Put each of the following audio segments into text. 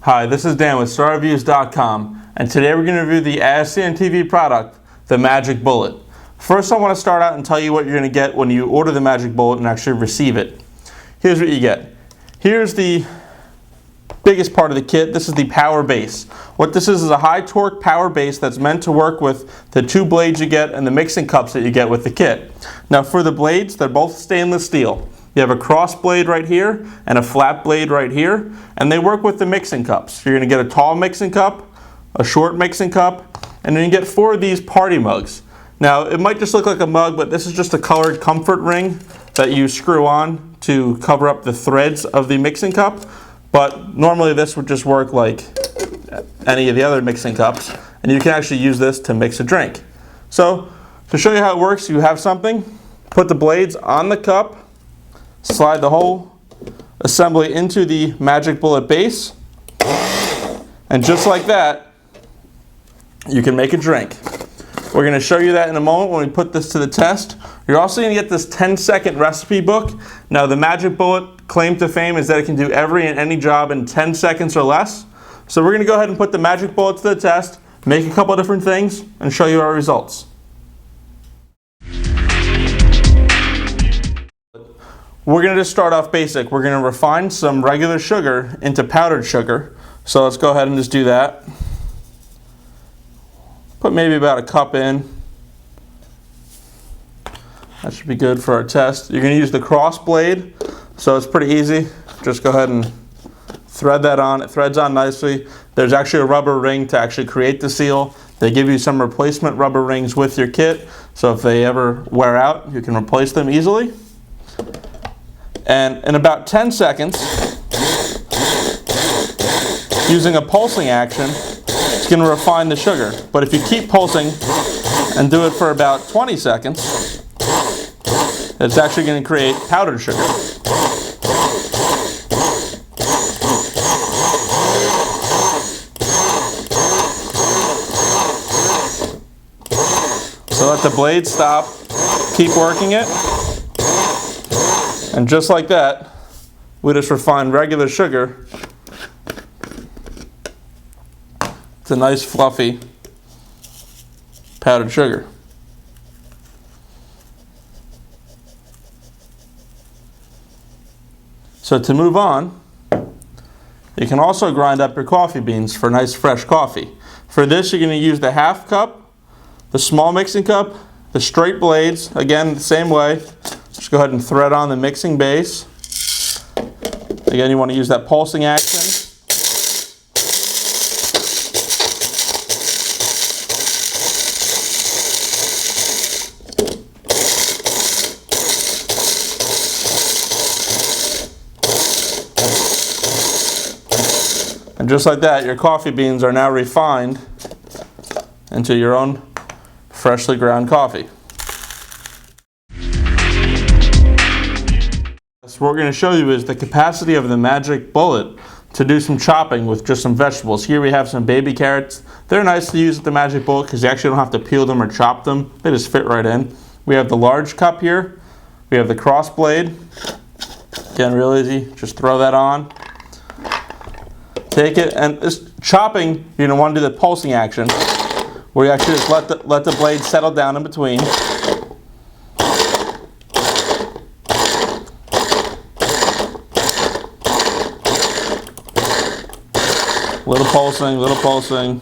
Hi, this is Dan with StarReviews.com, and today we're going to review the ASEAN TV product, the Magic Bullet. First, I want to start out and tell you what you're going to get when you order the Magic Bullet and actually receive it. Here's what you get. Here's the biggest part of the kit. This is the power base. What this is a high torque power base that's meant to work with the two blades you get and the mixing cups that you get with the kit. Now for the blades, they're both stainless steel. You have a cross blade right here and a flat blade right here, and they work with the mixing cups. You're going to get a tall mixing cup, a short mixing cup, and then you get 4 of these party mugs. Now it might just look like a mug, but this is just a colored comfort ring that you screw on to cover up the threads of the mixing cup. But normally this would just work like any of the other mixing cups, and you can actually use this to mix a drink. So to show you how it works, you have something, put the blades on the cup, slide the whole assembly into the Magic Bullet base, and just like that, you can make a drink. We're going to show you that in a moment when we put this to the test. You're also going to get this 10-second recipe book. Now the Magic Bullet claim to fame is that it can do every and any job in 10 seconds or less. So we're going to go ahead and put the Magic Bullet to the test, make a couple different things, and show you our results. We're going to just start off basic. We're going to refine some regular sugar into powdered sugar. So let's go ahead and just do that. Put maybe about a cup in. That should be good for our test. You're going to use the cross blade, so it's pretty easy. Just go ahead and thread that on. It threads on nicely. There's actually a rubber ring to actually create the seal. They give you some replacement rubber rings with your kit, so if they ever wear out, you can replace them easily. And in about 10 seconds, using a pulsing action, it's going to refine the sugar. But if you keep pulsing and do it for about 20 seconds, it's actually going to create powdered sugar. So let the blade stop, keep working it. And just like that, we just refine regular sugar. It's a nice fluffy powdered sugar. So to move on, you can also grind up your coffee beans for nice fresh coffee. For this, you're going to use the half cup, the small mixing cup, the straight blades, again the same way. Just go ahead and thread on the mixing base. Again, you want to use that pulsing action. And just like that, your coffee beans are now refined into your own freshly ground coffee. So what we're going to show you is the capacity of the Magic Bullet to do some chopping with just some vegetables. Here we have some baby carrots. They're nice to use with the Magic Bullet because you actually don't have to peel them or chop them. They just fit right in. We have the large cup here. We have the cross blade. Again, real easy. Just throw that on. Take it, and this chopping, you're going to want to do the pulsing action where you actually just let the blade settle down in between. Little pulsing, little pulsing.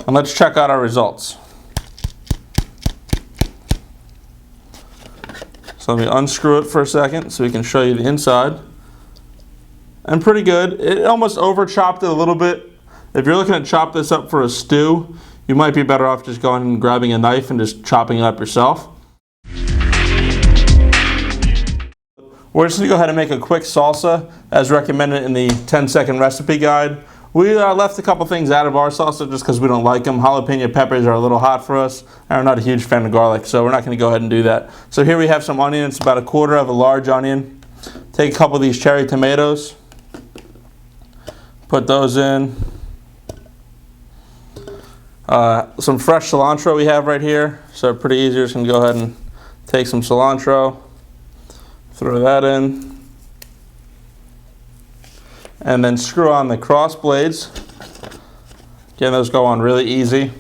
And let's check out our results. So let me unscrew it for a second so we can show you the inside. And pretty good. It almost over chopped it a little bit. If you're looking to chop this up for a stew, you might be better off just going and grabbing a knife and just chopping it up yourself. We're just going to go ahead and make a quick salsa as recommended in the 10-second recipe guide. We left a couple things out of our salsa just because we don't like them. Jalapeno peppers are a little hot for us, and we're not a huge fan of garlic, so we're not going to go ahead and do that. So here we have some onion. It's about 1/4 of a large onion. Take a couple of these cherry tomatoes, put those in. Some fresh cilantro we have right here, so pretty easy. Just gonna go ahead and take some cilantro, throw that in, and then screw on the cross blades. Again, those go on really easy.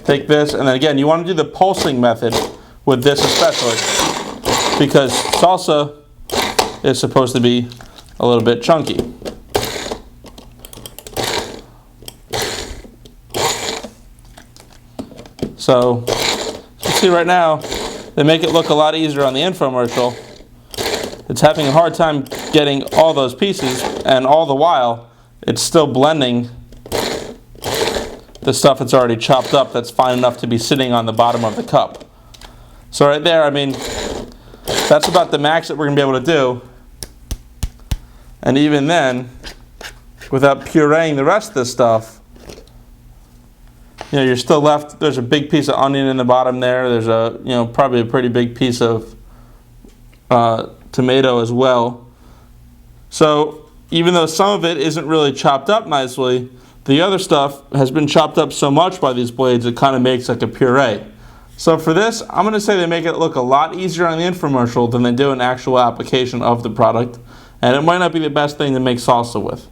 Take this, and then again, you want to do the pulsing method with this especially, because salsa is supposed to be a little bit chunky. So, you see right now, they make it look a lot easier on the infomercial. It's having a hard time getting all those pieces, and all the while, it's still blending the stuff that's already chopped up that's fine enough to be sitting on the bottom of the cup. So right there, I mean, that's about the max that we're going to be able to do. And even then, without pureeing the rest of this stuff, you know, you're still left, there's a big piece of onion in the bottom there. There's a, you know, probably a pretty big piece of tomato as well. So even though some of it isn't really chopped up nicely, the other stuff has been chopped up so much by these blades it kind of makes like a puree. So for this, I'm going to say they make it look a lot easier on the infomercial than they do an actual application of the product. And it might not be the best thing to make salsa with.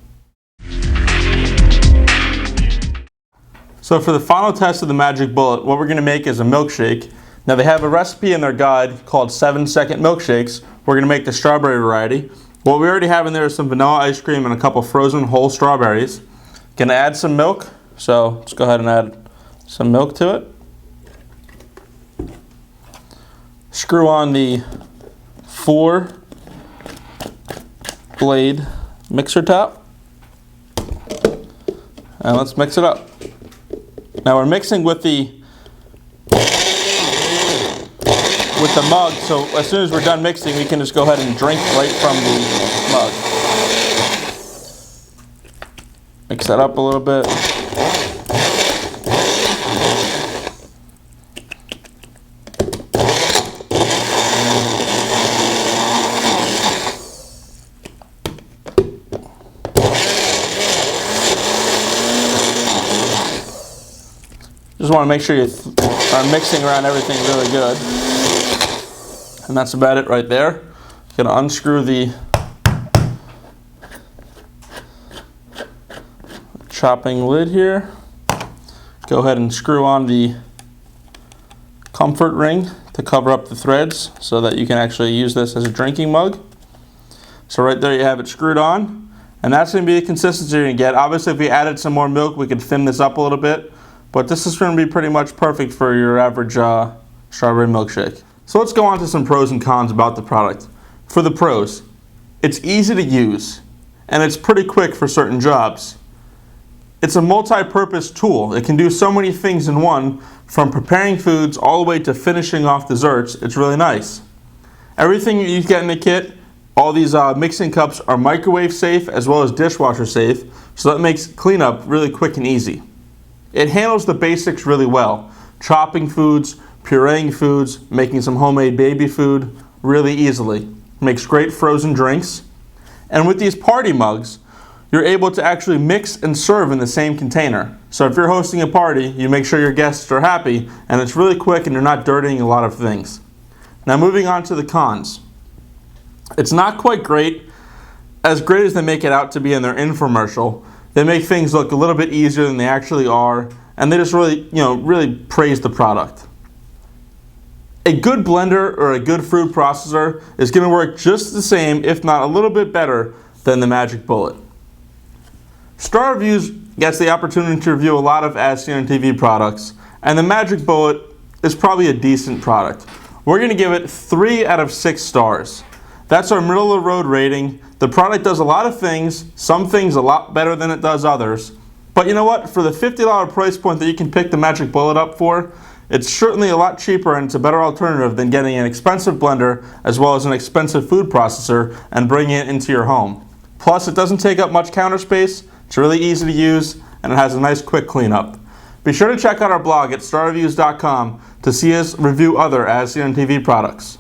So for the final test of the Magic Bullet, what we're going to make is a milkshake. Now they have a recipe in their guide called 7-second milkshakes. We're going to make the strawberry variety. What we already have in there is some vanilla ice cream and a couple frozen whole strawberries. Going to add some milk, so let's go ahead and add some milk to it. Screw on the 4-blade mixer top, and let's mix it up. Now we're mixing with the mug, so as soon as we're done mixing, we can just go ahead and drink right from the mug. Mix that up a little bit. Just want to make sure you are mixing around everything really good. And that's about it right there. Going to unscrew the chopping lid here. Go ahead and screw on the comfort ring to cover up the threads so that you can actually use this as a drinking mug. So right there you have it screwed on. And that's going to be the consistency you're going to get. Obviously if we added some more milk we could thin this up a little bit. But this is going to be pretty much perfect for your average strawberry milkshake. So let's go on to some pros and cons about the product. For the pros, it's easy to use and it's pretty quick for certain jobs. It's a multi-purpose tool. It can do so many things in one, from preparing foods all the way to finishing off desserts. It's really nice. Everything you get in the kit, all these mixing cups are microwave safe as well as dishwasher safe, so that makes cleanup really quick and easy. It handles the basics really well. Chopping foods, pureeing foods, making some homemade baby food really easily. Makes great frozen drinks. And with these party mugs, you're able to actually mix and serve in the same container. So if you're hosting a party, you make sure your guests are happy, and it's really quick and you're not dirtying a lot of things. Now moving on to the cons. It's not quite great, as great as they make it out to be in their infomercial. They make things look a little bit easier than they actually are, and they just really, really praise the product. A good blender or a good food processor is going to work just the same, if not a little bit better, than the Magic Bullet. StarReviews gets the opportunity to review a lot of as-seen on TV products, and the Magic Bullet is probably a decent product. We're going to give it 3 out of 6 stars. That's our middle of the road rating. The product does a lot of things, some things a lot better than it does others. But you know what? For the $50 price point that you can pick the Magic Bullet up for, it's certainly a lot cheaper and it's a better alternative than getting an expensive blender as well as an expensive food processor and bringing it into your home. Plus, it doesn't take up much counter space, it's really easy to use, and it has a nice quick cleanup. Be sure to check out our blog at StarReviews.com to see us review other as-seen on TV products.